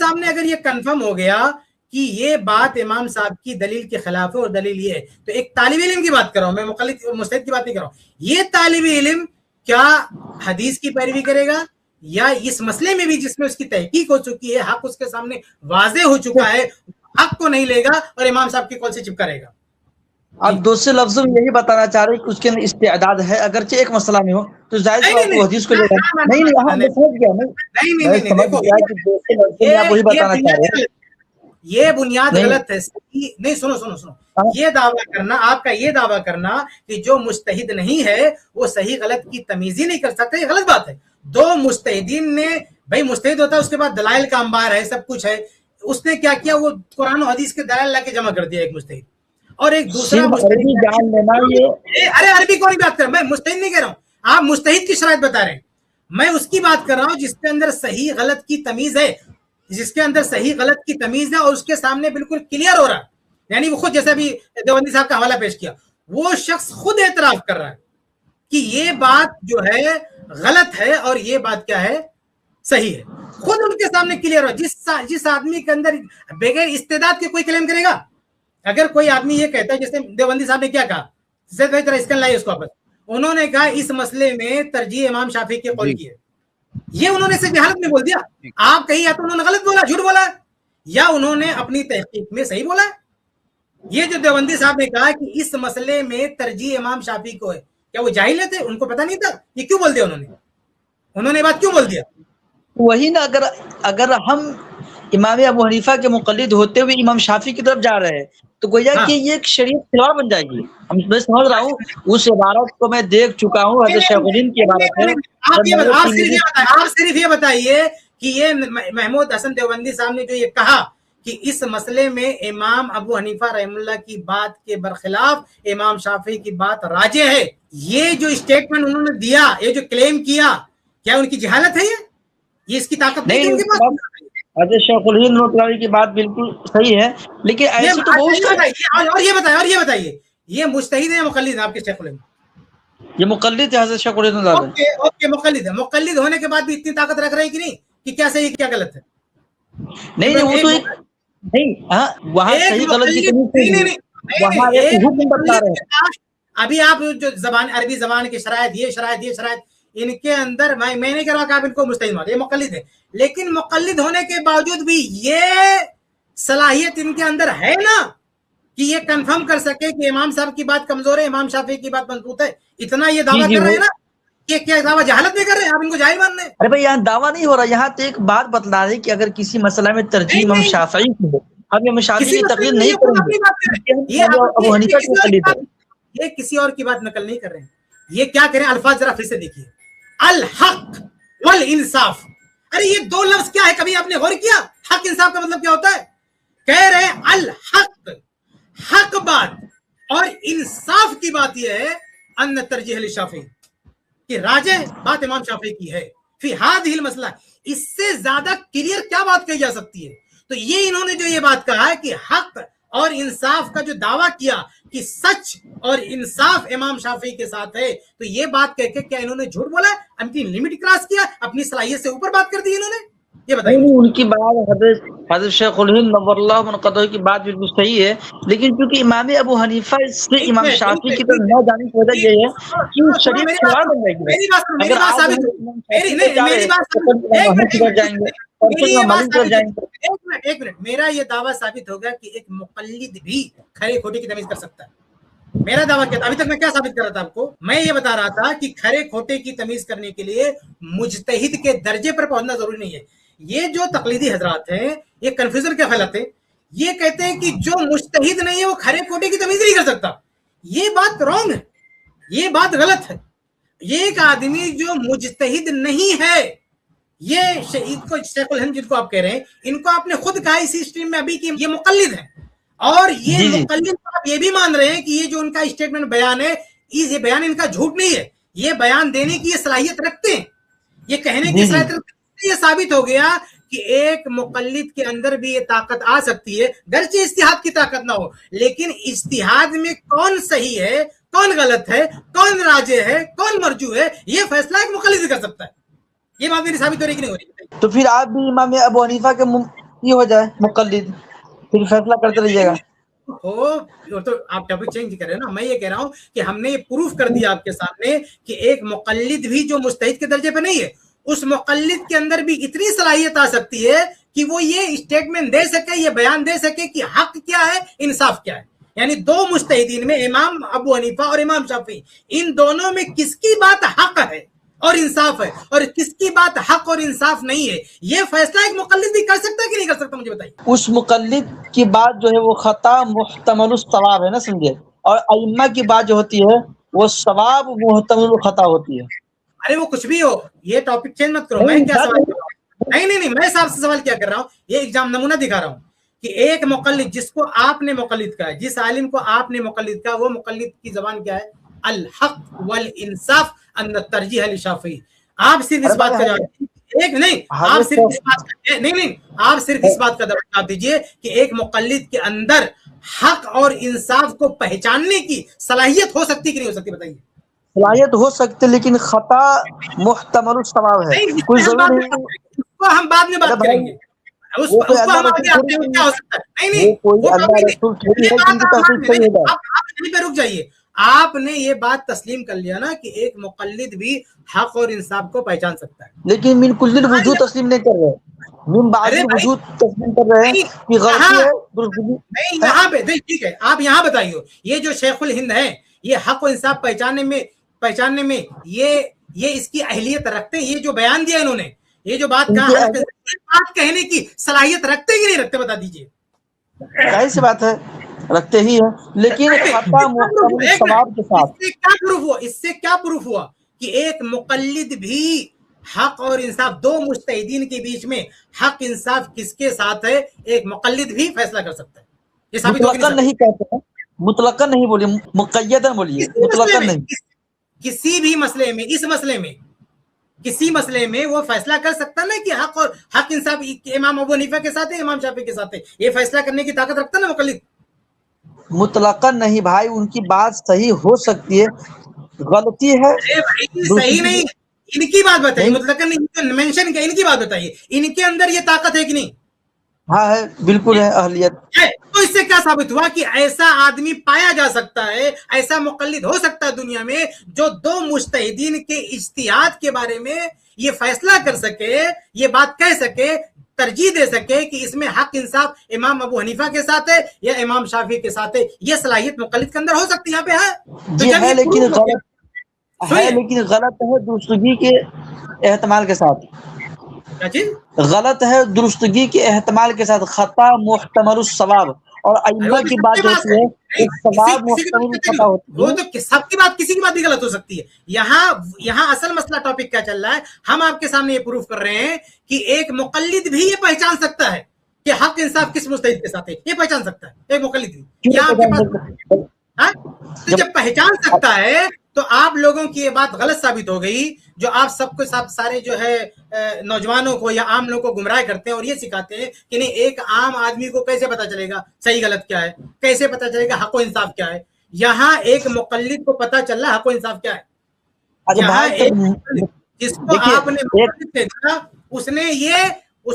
سامنے اگر یہ کنفرم ہو گیا کہ یہ بات امام صاحب کی دلیل کے خلاف ہے اور دلیل یہ ہے، تو ایک طالب علم کی بات کر رہا ہوں میں، مقلد مجتہد کی بات نہیں کر رہا ہوں، یہ طالب علم کیا حدیث کی پیروی کرے گا یا اس مسئلے میں بھی جس میں اس کی تحقیق ہو چکی ہے، حق اس کے سامنے واضح ہو چکا ہے، حق کو نہیں لے گا اور امام صاحب کی قول سے چپکا رہے گا؟ آپ دوسرے لفظوں میں یہی بتانا چاہ رہے ہیں کہ اس کے اندر استعداد ہے، اگرچہ ایک مسئلہ میں ہو تو جائز بات ہے حدیث کو لے گا۔ نہیں ہاں میں سمجھ گیا، میں سمجھ گیا کہ دوسرے لفظوں میں آپ وہی بتانا چاہ رہے ہیں۔ یہ بنیاد غلط ہے۔ نہیں سنو یہ دعویٰ کرنا، آپ کا یہ دعویٰ کرنا کہ جو مجتہد نہیں ہے وہ صحیح غلط کی تمیز ہی نہیں کر سکتا، یہ غلط بات ہے۔ دو مجتہدین نے، بھائی مجتہد ہوتا ہے اس کے بعد دلائل کا انبار ہے، سب کچھ ہے، اس نے کیا کیا، وہ قرآن و حدیث کے دلائل لا کے جمع کر دیا ایک مجتہد، اور ایک دوسرا ارے عربی کو نہیں بات کر رہا، میں مجتہد نہیں کہہ رہا ہوں، آپ مجتہد کی شرائط بتا رہے ہیں، میں اس کی بات کر رہا ہوں جس کے اندر صحیح غلط کی تمیز ہے، جس کے اندر صحیح غلط کی تمیز ہے اور اس کے سامنے بالکل کلیئر ہو رہا ہے، یعنی وہ خود جیسے ابھی دیوبندی صاحب کا حوالہ پیش کیا، وہ شخص خود اعتراف کر رہا ہے کہ یہ بات جو ہے غلط ہے اور یہ بات کیا ہے، صحیح ہے، خود ان کے سامنے کلیئر ہو۔ جس آدمی کے اندر بغیر استعداد کے کوئی کلیم کرے گا، اگر کوئی آدمی یہ کہتا ہے، جیسے دیوبندی صاحب نے کیا کہا، اسکن لائے اس کو واپس، انہوں نے کہا اس مسئلے میں ترجیح امام شافعی کے قول کی ہے، یہ انہوں نے صرف جہالت میں بول دیا، آپ کہیں یا تو انہوں نے غلط بولا، جھوٹ بولا، یا انہوں نے اپنی تحقیق میں صحیح بولا۔ یہ جو دیوبندی صاحب نے کہا کہ اس مسئلے میں ترجیح امام شافعی کو ہے، کیا وہ جاہل تھے، ان کو پتہ نہیں تھا؟ یہ کیوں بول دیا انہوں نے بات کیوں بول دیا؟ وہی نا، اگر ہم امام ابو حنیفہ کے مقلد ہوتے ہوئے امام شافعی کی طرف جا رہے ہیں تو گویا کہ یہ ایک شریعت خلاف بن جائے گی۔ میں سمجھ رہا ہوں، اس عبارت کو میں دیکھ چکا ہوں، حضرت شیخ الہند کی عبارت ہے۔ آپ صرف یہ بتائیے کہ یہ محمود حسن دیوبندی صاحب نے جو یہ کہا کہ اس مسئلے میں امام ابو حنیفہ رحمہ اللہ کی بات کے برخلاف امام شافعی کی بات راجح ہے، یہ جو اسٹیٹمنٹ انہوں نے دیا، یہ جو کلیم کیا، کیا ان کی جہالت ہے؟ یہ اس کی طاقت نہیں ان کے پاس؟ حضرت شیخ الہند کی بات بالکل صحیح ہے، لیکن ایسے تو اور یہ بتائیے یہ مجتہد ہے یا مقلد ہے آپ کے شیخ الہند؟ یہ مقلد ہے حضرت شیخ الہند۔ اوکے مقلد ہے، مقلد ہونے کے بعد بھی اتنی طاقت رکھ رہے ہیں کہ نہیں کہ کیا صحیح کیا غلط ہے؟ نہیں وہ تو نہیں، وہاں صحیح غلط کی وہاں ایک حکم بتا رہے ہیں۔ ابھی آپ جو زبان، عربی زبان کی شرائط، یہ شرائط ان کے اندر، میں نہیں کہہ رہا کہ آپ ان کو مجتہد مان، یہ مقلد ہے، لیکن مقلد ہونے کے باوجود بھی یہ صلاحیت ان کے اندر ہے نا کہ یہ کنفرم کر سکے کہ امام صاحب کی بات کمزور ہے، امام شافعی کی بات مضبوط ہے، اتنا یہ دعویٰ کر رہے ہیں نا، کہ کیا دعویٰ جہالت میں کر رہے ہیں؟ آپ ان کو جاہل مان رہے ہیں؟ ارے بھائی یہاں دعویٰ نہیں ہو رہا، یہاں تو ایک بات بتلا رہے کہ اگر کسی مسئلہ میں ترجیح امام شافعی کی ہو، ہم امام شافعی کی تقریر نہیں کریں گے، ابو حنیفہ کی تقلید ہے۔ یہ کسی اور کی بات نقل نہیں کر رہے ہیں، یہ کیا کریں، الفاظ ذرا پھر سے دیکھیے، الحق والانصاف، ارے یہ دو لفظ کیا ہے، کبھی آپ نے غور کیا حق انصاف کا مطلب کیا ہوتا ہے؟ کہہ رہے ہیں الحق، حق بات، اور انصاف کی بات یہ ہے ان ترجیح للشافعی، کہ راجح بات امام شافعی کی ہے فی ہذہ المسئلہ، اس سے زیادہ کلیئر کیا بات کہی جا سکتی ہے؟ تو یہ انہوں نے جو یہ بات کہا ہے کہ حق اور انصاف کا جو دعویٰ کیا کہ سچ اور انصاف امام شافعی کے ساتھ ہے، تو یہ بات کہہ کے کیا انہوں نے جھوٹ بولا ہے، اپنی لمٹ کراس کیا، اپنی صلاحیت سے اوپر بات کر دی انہوں نے؟ یہ بتائیے۔ ان کی بات حضرت شیخ الہند نور اللہ منقدہ کی بات بالکل صحیح ہے، لیکن چونکہ امام ابو حنیفہ سے امام شافعی کی طرف نہ جانے کی وجہ یہ ہے کہ وہ شریعت خلاف بن جائے گی۔ ایک منٹ، میرا یہ دعویٰ ثابت ہوگا کہ ایک مقلد بھی کھرے کھوٹے کی تمیز کر سکتا ہے۔ میرا دعویٰ کیا تھا؟ ابھی تک میں کیا ثابت کر رہا تھا آپ کو؟ میں یہ بتا رہا تھا کہ کھرے کھوٹے کی تمیز کرنے کے لیے مجتہد کے درجے پر پہنچنا ضروری نہیں ہے۔ یہ جو تقلیدی حضرات ہیں یہ کنفیوژن کیا پھیلاتے ہیں، یہ کہتے ہیں کہ جو مجتہد نہیں ہے وہ کھرے کھوٹے کی تمیز نہیں کر سکتا، یہ بات رانگ ہے، یہ بات غلط ہے۔ یہ ایک آدمی جو مجتہد نہیں ہے، یہ شیخ الہند جن کو آپ کہہ رہے ہیں، ان کو آپ نے خود کہا اسی اسٹریم میں ابھی کہ یہ مقلد ہیں، اور یہ مقلد آپ یہ بھی مان رہے ہیں کہ یہ جو ان کا اسٹیٹمنٹ بیان ہے، یہ بیان ان کا جھوٹ نہیں ہے، یہ بیان دینے کی یہ صلاحیت رکھتے ہیں، یہ کہنے کی صلاحیت رکھتے ہیں۔ یہ ثابت ہو گیا کہ ایک مقلد کے اندر بھی یہ طاقت آ سکتی ہے، گرچہ اجتہاد کی طاقت نہ ہو، لیکن اجتہاد میں کون صحیح ہے، کون غلط ہے، کون راجح ہے، کون مرجوح ہے، یہ فیصلہ ایک مقلد کر سکتا ہے۔ یہ بات میری ثابت ہو رہی کہ نہیں ہو رہی؟ تو پھر آپ بھی امام ابو حنیفہ کے غلطی ہو جائے مقلد پھر فیصلہ کرتے رہیے گا. تو آپ ٹاپک چینج کر رہے ہیں نا. میں یہ کہہ رہا ہوں کہ ہم نے یہ پروف کر دیا آپ کے سامنے کہ ایک مقلد بھی جو مجتہد کے درجے پہ نہیں ہے, اس مقلد کے اندر بھی اتنی صلاحیت آ سکتی ہے کہ وہ یہ اسٹیٹمنٹ دے سکے, یہ بیان دے سکے کہ حق کیا ہے, انصاف کیا ہے. یعنی دو مجتہدین میں امام ابو حنیفہ اور امام شافعی, ان دونوں میں کس کی بات حق ہے اور انصاف ہے اور کس کی بات حق اور انصاف نہیں ہے, یہ فیصلہ ایک مقلد بھی کر سکتا ہے کہ نہیں کر سکتا, مجھے بتائیے. اس مقلد کی بات جو ہے وہ خطا محتمل الصواب ہے نا, سمجھے, اور ائمہ کی بات جو ہوتی ہے وہ صواب محتمل الخطا ہوتی ہے. ارے وہ کچھ بھی ہو, یہ ٹاپک چینج مت کرو. میں کیا سوال کر رہا ہوں, نہیں میں صاحب سے سوال کیا کر رہا ہوں, یہ ایگزام نمونہ دکھا رہا ہوں کہ ایک مقلد جس کو آپ نے مقلد کہا, جس عالم کو آپ نے مقلد کہا, وہ مقلد کی زبان کیا ہے؟ الحق والانصاف ان الترجیح للشافعی. آپ صرف اس بات کا جواب ایک نہیں, آپ صرف اس بات کا نہیں, آپ صرف اس بات کا جواب دیجئے کہ ایک مقلد کے اندر حق اور انصاف کو پہچاننے کی صلاحیت ہو سکتی کہ نہیں ہو سکتی, بتائیے. صلاحیت ہو سکتی لیکن خطا محتمل الصواب ہے. کوئی ضروری نہیں, اس کو ہم بعد میں بات کریں گے, اس کو ہم آگے آتے ہیں کیا ہو سکتا ہے. نہیں کوئی اللہ رسول تھوڑی ہے جن کی تحقیق صحیح ہوگا. آپ یہیں پہ رک جائیے. آپ نے یہ بات تسلیم کر لیا نا کہ ایک مقلد بھی حق اور انصاف کو پہچان سکتا ہے, لیکن من کل الوجوہ تسلیم نہیں کر رہے, من بعض الوجوہ تسلیم کر رہے ہیں کہ غلطی ہے درستگی نہیں. یہاں پہ ٹھیک ہے, آپ یہاں بتائیے, یہ جو شیخ الہند ہے یہ حق و انصاف پہچاننے میں یہ اس کی اہلیت رکھتے ہیں, یہ جو بیان دیا انہوں نے, یہ جو بات کہا, بات کہنے کی صلاحیت رکھتے کہ نہیں رکھتے, بتا دیجیے. ظاہر سی بات ہے رکھتے ہی ہیں, لیکن خطا محتمل الصواب کے ساتھ. اس سے کیا پروف ہوا کہ ایک مقلد بھی حق اور انصاف, دو مجتہدین کے بیچ میں حق انصاف کس کے ساتھ ہے, ایک مقلد بھی فیصلہ کر سکتا ہے. یہ ثابت ہو مطلقاً نہیں کہتے ہیں, مطلقاً نہیں بولیے, مقیداً بولیے, مطلقاً نہیں. کسی بھی مسئلے میں, اس مسئلے میں کسی مسئلے میں وہ فیصلہ کر سکتا ہے نا کہ حق انصاف امام ابو حنیفہ کے ساتھ ہے, امام شافعی کے ساتھ ہے, یہ فیصلہ کرنے کی طاقت رکھتا ہے نا مقلد. مطلقاً نہیں بھائی, ان کی بات صحیح ہو سکتی ہے, غلطی ہے صحیح نہیں. ان کی بات بتائیے, مطلقاً مینشن کیا, ان کی بات بتائیے, ان کے اندر یہ طاقت ہے کہ نہیں؟ ہاں ہے, بالکل ہے اہلیت. تو اس سے کیا ثابت ہوا کہ ایسا آدمی پایا جا سکتا ہے, ایسا مقلد ہو سکتا ہے دنیا میں جو دو مجتہدین کے اجتہاد کے بارے میں یہ فیصلہ کر سکے, یہ بات کہہ سکے, ترجیح دے سکے کہ اس میں حق انصاف امام ابو حنیفہ کے ساتھ ہے یا امام شافعی کے ساتھ ہے. یہ صلاحیت مقلد کے اندر ہو سکتی ہے, یہاں پہ ہے. جی ہے, لیکن غلط ہے درستگی کے احتمال کے ساتھ. غلط ہے درستگی کے احتمال کے ساتھ, خطا محتمل الصواب, اور ائمہ کی بات جو ہوتی ہے ثواب محتمل الخطا ہوتی ہے. وہ تو سب کی بات, کسی کی بات بھی غلط ہو سکتی ہے. یہاں اصل مسئلہ ٹاپک کیا چل رہا ہے, ہم آپ کے سامنے یہ پروف کر رہے ہیں کہ ایک مقلد بھی یہ پہچان سکتا ہے کہ حق انصاف کس مجتہد کے ساتھ ہے, یہ پہچان سکتا ہے ایک مقلد بھی. یہاں آپ کے پاس تو جب پہچان سکتا ہے تو آپ لوگوں کی یہ بات غلط ثابت ہو گئی, جو آپ سب کو سارے جو ہے نوجوانوں کو یا عام لوگوں کو گمراہ کرتے ہیں اور یہ سکھاتے ہیں کہ نہیں, ایک عام آدمی کو کیسے پتا چلے گا صحیح غلط کیا ہے, کیسے پتا چلے گا حق و انصاف کیا ہے. یہاں ایک مقلد کو پتا چل رہا حق و انصاف کیا ہے. یہاں ایک جس کو آپ نے مقلد بھیجا, اس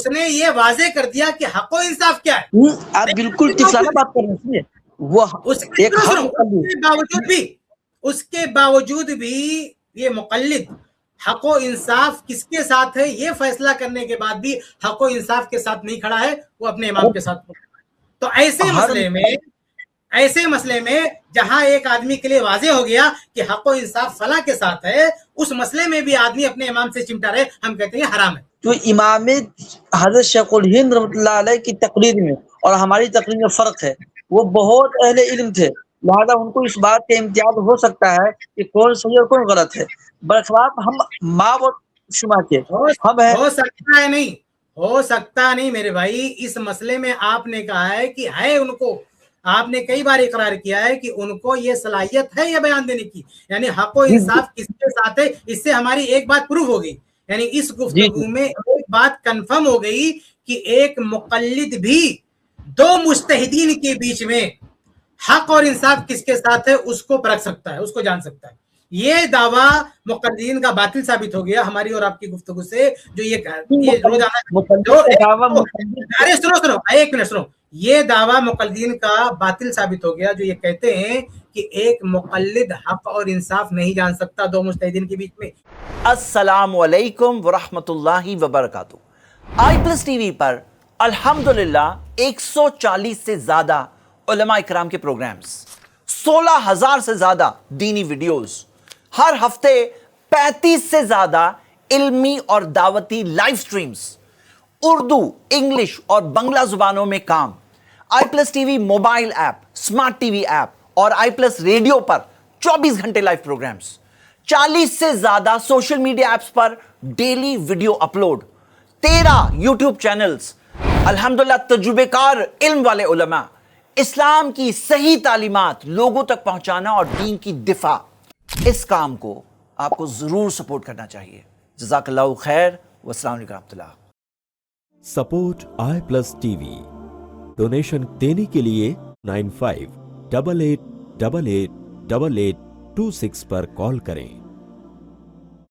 نے یہ واضح کر دیا کہ حق و انصاف کیا ہے. آپ بالکل ٹکسانہ بات کر رہے ہیں, وہ اس کے باوجود بھی یہ مقلد حق و انصاف کس کے ساتھ ہے یہ فیصلہ کرنے کے بعد بھی حق و انصاف کے ساتھ نہیں کھڑا ہے, وہ اپنے امام کے ساتھ. تو ایسے مسئلے میں جہاں ایک آدمی کے لیے واضح ہو گیا کہ حق و انصاف فلاں کے ساتھ ہے, اس مسئلے میں بھی آدمی اپنے امام سے چمٹا رہے, ہم کہتے ہیں حرام ہے. تو امام حضرت شیخ الہند رحمۃ اللہ علیہ کی تقریر میں اور ہماری تقریر میں فرق ہے. وہ بہت اہل علم تھے, لہذا ان کو اس بات کا امتیاز ہو سکتا ہے کہ کون صحیح اور کون غلط ہے, برخلاف ہم ماں و شما کے ہم ہیں. ہو سکتا نہیں میرے بھائی. اس مسئلے میں آپ نے کہا ہے کہ ہے ان کو, آپ نے کئی بار اقرار کیا ہے کہ ان کو یہ صلاحیت ہے یہ بیان دینے کی, یعنی حق و انصاف کس کے ساتھ ہے. اس سے ہماری ایک بات پروف ہو گئی, یعنی اس گفتگو میں ایک بات کنفرم ہو گئی کہ ایک مقلد بھی دو مجتہدین کے بیچ میں حق اور انصاف کس کے ساتھ ہے اس کو پرکھ سکتا ہے, اس کو جان سکتا ہے. یہ دعویٰ مقلدین کا باطل ثابت ہو گیا ہماری اور آپ کی گفتگو سے, جو یہ روزانہ ارے سنو ایک منٹ سنو, یہ دعویٰ مقلدین کا باطل ثابت ہو گیا جو یہ کہتے ہیں کہ ایک مقلد حق اور انصاف نہیں جان سکتا دو مجتہدین کے بیچ میں. السلام علیکم ورحمۃ اللہ وبرکاتہ. آئی پلس ٹی وی پر الحمدللہ 140 سے زیادہ علماء اکرام کے پروگرامز, 16,000 سے زیادہ دینی ویڈیوز, ہر ہفتے 35 سے زیادہ علمی اور دعوتی لائیو سٹریمز, اردو, انگلش اور بنگلہ زبانوں میں کام. I plus T V mobile app, smart T V app اور آئی پلس ریڈیو پر 24 گھنٹے لائیو پروگرامز, 40 سے زیادہ سوشل میڈیا ایپس پر daily video upload, 13 YouTube channels, الحمدللہ تجربے کار علم والے علماء, اسلام کی صحیح تعلیمات لوگوں تک پہنچانا اور دین کی دفاع. اس کام کو آپ کو ضرور سپورٹ کرنا چاہیے. جزاک اللہ خیر, والسلام علیکم ورحمۃ اللہ. Support I plus T we. Donation دینے کے لیے 9588888826 پر کال کریں.